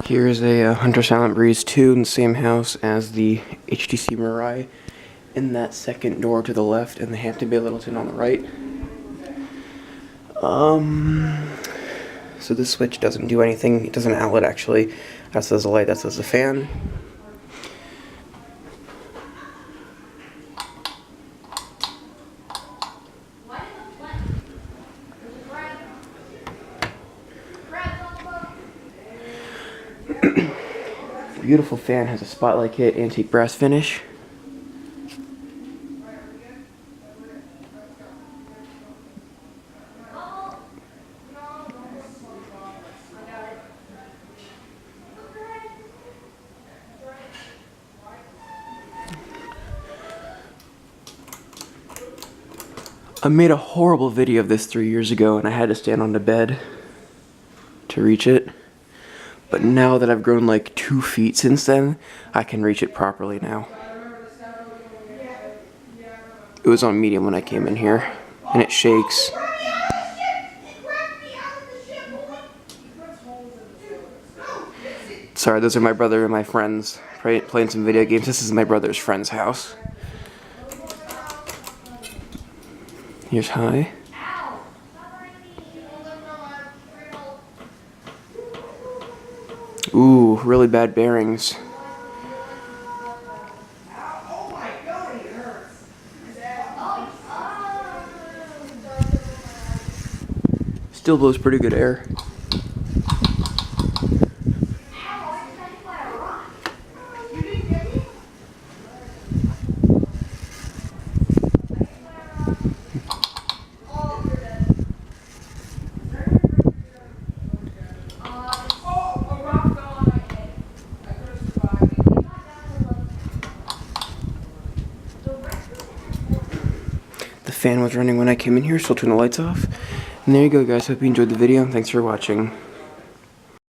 Here is a Hunter Silent Breeze 2 in the same house as the HTC Mirai in that second door to the left and the Hampton Bay Littleton on the right. So this switch doesn't do anything. It doesn't outlet actually. That says the light, that says the fan. Beautiful fan, has a spotlight kit, antique brass finish. I made a horrible video of this 3 years ago and I had to stand on the bed to reach it. But now that I've grown like 2 feet since then, I can reach it properly now. It was on medium when I came in here, and it shakes. Sorry, those are my brother and my friends playing some video games. This is my brother's friend's house. Here's high. Ooh, really bad bearings. Still blows pretty good air. The fan was running when I came in here, so I'll turn the lights off. And there you go guys, hope you enjoyed the video, thanks for watching.